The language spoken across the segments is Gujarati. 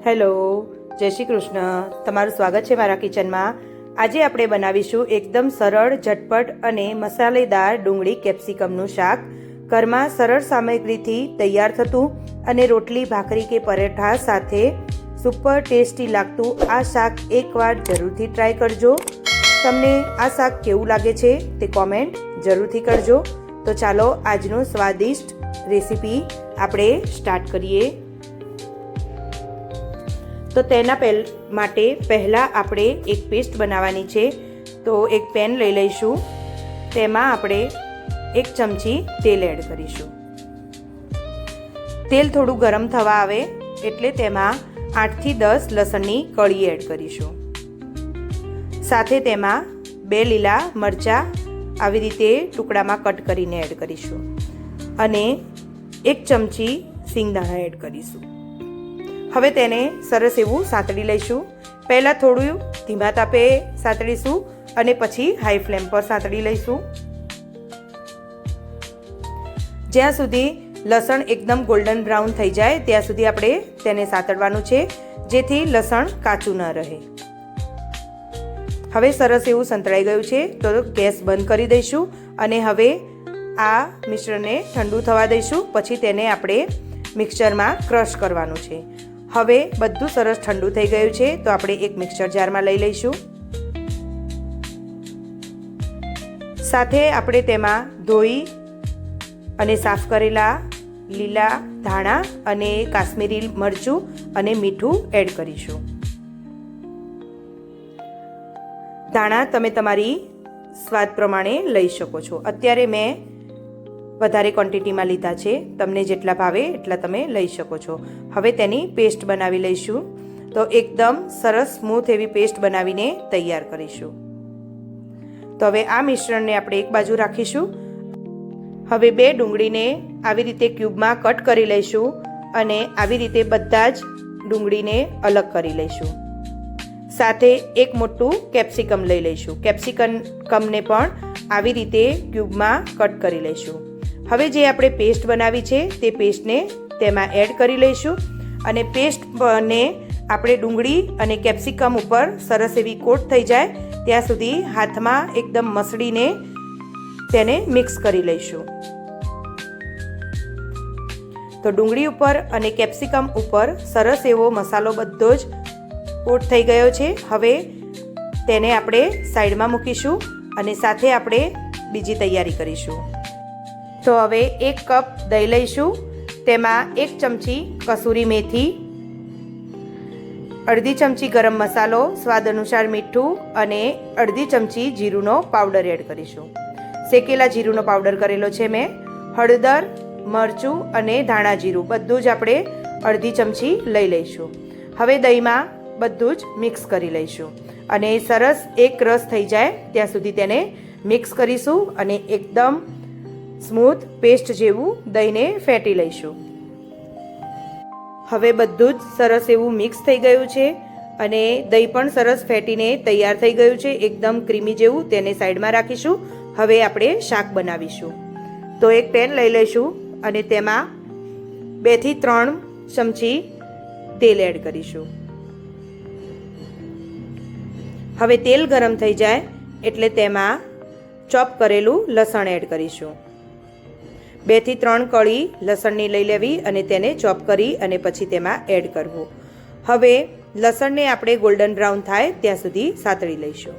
હેલો, જય શ્રી કૃષ્ણ. તમારું સ્વાગત છે મારા કિચનમાં. આજે આપણે બનાવીશું એકદમ સરળ, ઝટપટ અને મસાલેદાર ડુંગળી કેપ્સિકમનું શાક. ઘરમાં સરળ સામગ્રીથી તૈયાર થતું અને રોટલી, ભાખરી કે પરાઠા સાથે સુપર ટેસ્ટી લાગતું આ શાક એકવાર જરૂરથી ટ્રાય કરજો. તમને આ શાક કેવું લાગે છે તે કોમેન્ટ જરૂરથી કરજો. તો ચાલો આજનું સ્વાદિષ્ટ રેસીપી આપણે સ્ટાર્ટ કરીએ. તો તેના માટે પહેલાં આપણે એક પેસ્ટ બનાવવાની છે. તો એક પેન લઈ લઈશું. તેમાં આપણે 1 ચમચી તેલ એડ કરીશું. તેલ થોડું ગરમ થવા આવે એટલે તેમાં 8 થી 10 લસણની કળી એડ કરીશું. સાથે તેમાં 2 લીલા મરચાં આવી રીતે ટુકડામાં કટ કરીને એડ કરીશું અને 1 ચમચી સિંગદાણા એડ કરીશું. હવે તેને સરસ એવું સાંતળી લઈશું. પહેલાં થોડું ધીમા તાપે સાંતળીશું અને પછી હાઈ ફ્લેમ પર સાંતળી લઈશું. જ્યાં સુધી લસણ એકદમ ગોલ્ડન બ્રાઉન થઈ જાય ત્યાં સુધી આપણે તેને સાંતળવાનું છે, જેથી લસણ કાચું ન રહે. હવે સરસ એવું સંતળાઈ ગયું છે તો ગેસ બંધ કરી દઈશું અને હવે આ મિશ્રણને ઠંડુ થવા દઈશું. પછી તેને આપણે મિક્સચરમાં ક્રશ કરવાનું છે. હવે બધું સરસ ઠંડુ થઈ ગયું છે તો આપણે એક મિક્સર જારમાં લઈ લઈશું. સાથે આપણે તેમાં ધોઈ અને સાફ કરેલા લીલા ધાણા અને કાશ્મીરી મરચું અને મીઠું એડ કરીશું. ધાણા તમે તમારી સ્વાદ પ્રમાણે લઈ શકો છો. અત્યારે મેં વધારે ક્વોન્ટિટીમાં લીધા છે. તમને જેટલા ભાવે એટલા તમે લઈ શકો છો. હવે તેની પેસ્ટ બનાવી લઈશું. તો એકદમ સરસ સ્મૂથ એવી પેસ્ટ બનાવીને તૈયાર કરીશું. તો હવે આ મિશ્રણને આપણે એક બાજુ રાખીશું. હવે 2 ડુંગળીને આવી રીતે ક્યુબમાં કટ કરી લઈશું અને આવી રીતે બધા જ ડુંગળીને અલગ કરી લઈશું. સાથે એક મોટું કેપ્સિકમ લઈ લઈશું. કેપ્સિકમને પણ આવી રીતે ક્યુબમાં કટ કરી લઈશું. હવે જે આપણે પેસ્ટ બનાવી છે તે પેસ્ટને તેમાં એડ કરી લઈશું અને પેસ્ટને આપણે ડુંગળી અને કેપ્સિકમ ઉપર સરસ એવી કોટ થઈ જાય ત્યાં સુધી હાથમાં એકદમ મસળીને તેને મિક્સ કરી લઈશું. તો ડુંગળી ઉપર અને કેપ્સિકમ ઉપર સરસ એવો મસાલો બધો જ કોટ થઈ ગયો છે. હવે તેને આપણે સાઈડમાં મૂકીશું અને સાથે આપણે બીજી તૈયારી કરીશું. તો હવે 1 કપ દહીં લઈશું. તેમાં 1 ચમચી કસૂરી મેથી, અડધી ચમચી ગરમ મસાલો, સ્વાદ અનુસાર મીઠું અને અડધી ચમચી જીરુંનો પાવડર એડ કરીશું. શેકેલા જીરુંનો પાવડર કરેલો છે મેં. હળદર, મરચું અને ધાણા જીરું બધું જ આપણે અડધી ચમચી લઈ લઈશું. હવે દહીંમાં બધું જ મિક્સ કરી લઈશું અને સરસ એક રસ થઈ જાય ત્યાં સુધી તેને મિક્સ કરીશું અને એકદમ સ્મૂથ પેસ્ટ જેવું દહીંને ફેટી લઈશું. હવે બધું જ સરસ એવું મિક્સ થઈ ગયું છે અને દહીં પણ સરસ ફેટીને તૈયાર થઈ ગયું છે, એકદમ ક્રીમી જેવું. તેને સાઈડમાં રાખીશું. હવે આપણે શાક બનાવીશું. તો એક પેન લઈ લઈશું અને તેમાં 2 થી 3 ચમચી તેલ એડ કરીશું. હવે તેલ ગરમ થઈ જાય એટલે તેમાં ચોપ કરેલું લસણ એડ કરીશું. 2 થી 3 કળી લસણની લઈ લેવી અને તેને ચોપ કરી અને પછી તેમાં એડ કરવું. હવે લસણને આપણે ગોલ્ડન બ્રાઉન થાય ત્યાં સુધી સાતળી લઈશું.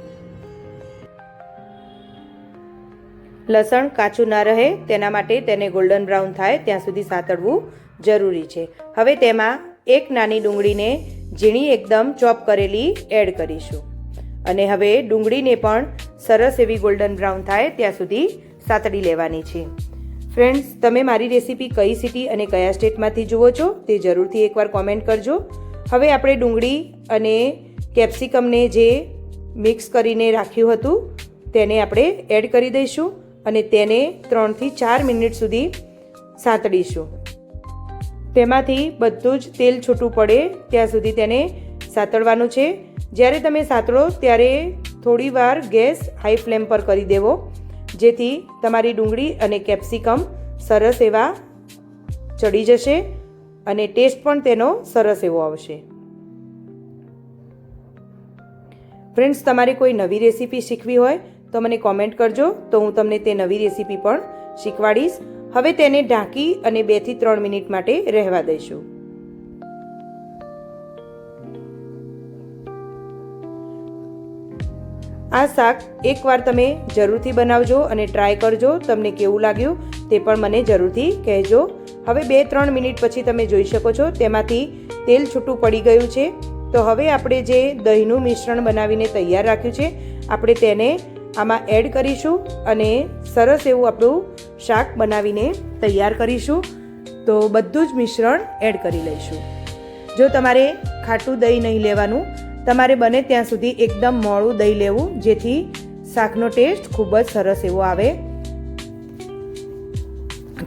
લસણ કાચું ના રહે તેના માટે તેને ગોલ્ડન બ્રાઉન થાય ત્યાં સુધી સાતળવું જરૂરી છે. હવે તેમાં 1 નાની ડુંગળીને ઝીણી એકદમ ચોપ કરેલી એડ કરીશું અને હવે ડુંગળીને પણ સરસ એવી ગોલ્ડન બ્રાઉન થાય ત્યાં સુધી સાતળી લેવાની છે. ફ્રેન્ડ્સ, તમે મારી રેસીપી કઈ સિટી અને કયા સ્ટેટમાંથી જુઓ છો તે જરૂરથી એકવાર કોમેન્ટ કરજો. હવે આપણે ડુંગળી અને કેપ્સિકમને જે મિક્સ કરીને રાખ્યું હતું તેને આપણે એડ કરી દઈશું અને તેને 3 થી 4 મિનિટ સુધી સાંતળીશું. તેમાંથી બધું જ તેલ છૂટું પડે ત્યાં સુધી તેને સાંતળવાનું છે. જ્યારે તમે સાંતળો ત્યારે થોડી વાર ગેસ હાઈ ફ્લેમ પર કરી દેવો, જેથી તમારી ડુંગળી અને કેપ્સિકમ સરસ એવા ચડી જશે અને ટેસ્ટ પણ તેનો સરસ એવો આવશે. ફ્રેન્ડ્સ, તમારે કોઈ નવી રેસીપી શીખવી હોય તો મને કોમેન્ટ કરજો, તો હું તમને તે નવી રેસીપી પણ શીખવાડીશ. હવે તેને ઢાંકી અને 2 થી 3 મિનિટ માટે રહેવા દઈશું. આ શાક એકવાર તમે જરૂરથી બનાવજો અને ટ્રાય કરજો. તમને કેવું લાગ્યું તે પણ મને જરૂરથી કહેજો. હવે 2-3 મિનિટ પછી તમે જોઈ શકો છો તેમાંથી તેલ છૂટું પડી ગયું છે. તો હવે આપણે જે દહીંનું મિશ્રણ બનાવીને તૈયાર રાખ્યું છે, આપણે તેને આમાં એડ કરીશું અને સરસ એવું આપણું શાક બનાવીને તૈયાર કરીશું. તો બધું જ મિશ્રણ એડ કરી લઈશું. જો તમારે ખાટું દહીં નહીં લેવાનું, તમારે બને ત્યાં સુધી એકદમ મોળું દહીં લેવું, જેથી શાકનો ટેસ્ટ ખૂબ જ સરસ એવો આવે.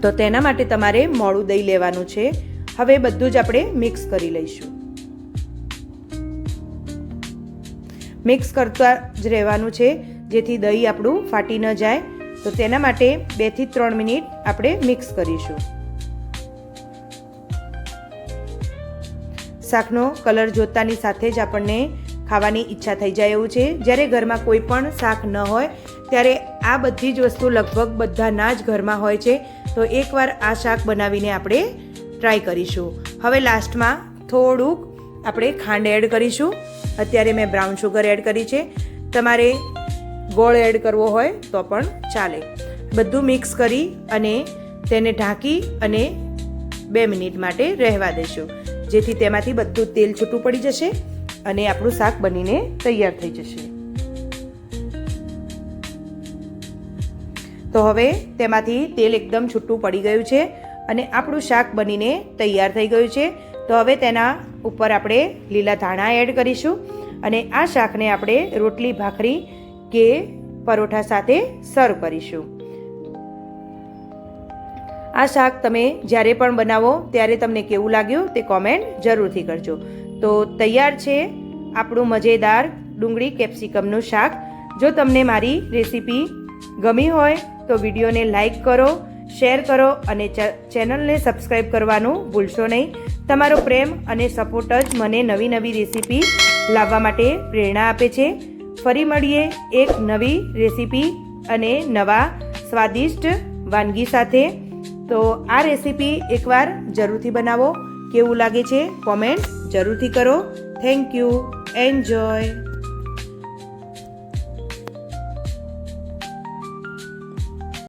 તો તેના માટે તમારે મોળું દહીં લેવાનું છે. હવે બધું જ આપણે મિક્સ કરી લઈશું. મિક્સ કરતા જ રહેવાનું છે, જેથી દહીં આપણું ફાટી ન જાય. તો તેના માટે 2 થી 3 મિનિટ આપણે મિક્સ કરીશું. શાકનો કલર જોતાની સાથે જ આપણને ખાવાની ઈચ્છા થઈ જાય એવું છે. જ્યારે ઘરમાં કોઈ પણ શાક ન હોય ત્યારે આ બધી જ વસ્તુ લગભગ બધાના જ ઘરમાં હોય છે. તો એકવાર આ શાક બનાવીને આપણે ટ્રાય કરીશું. હવે લાસ્ટમાં થોડુંક આપણે ખાંડ એડ કરીશું. અત્યારે મેં બ્રાઉન શુગર એડ કરી છે. તમારે ગોળ એડ કરવો હોય તો પણ ચાલે. બધું મિક્સ કરી અને તેને ઢાંકી અને 2 મિનિટ માટે રહેવા દઈશું, જેથી તેમાંથી બધું તેલ છૂટું પડી જશે અને આપણું શાક બનીને તૈયાર થઈ જશે. તો હવે તેમાંથી તેલ એકદમ છૂટું પડી ગયું છે અને આપણું શાક બનીને તૈયાર થઈ ગયું છે. તો હવે તેના ઉપર આપણે લીલા ધાણા એડ કરીશું અને આ શાકને આપણે રોટલી, ભાખરી કે પરોઠા સાથે સર્વ કરીશું. આ શાક તમે જ્યારે પણ બનાવો ત્યારે તમને કેવું લાગ્યું તે કોમેન્ટ જરૂરથી કરજો. તો તૈયાર છે આપણું મજેદાર ડુંગળી કેપ્સિકમનું શાક. જો તમને મારી રેસીપી ગમી હોય તો વિડીયોને લાઈક કરો, શેર કરો અને ચેનલને સબસ્ક્રાઈબ કરવાનું ભૂલશો નહીં. તમારો પ્રેમ અને સપોર્ટ જ મને નવી નવી રેસીપી લાવવા માટે પ્રેરણા આપે છે. ફરી મળીએ એક નવી રેસીપી અને નવા સ્વાદિષ્ટ વાનગી સાથે. તો આ રેસીપી એકવાર જરૂરથી બનાવો. કેવું લાગે છે કોમેન્ટ જરૂરથી કરો. Thank you. એન્જોય.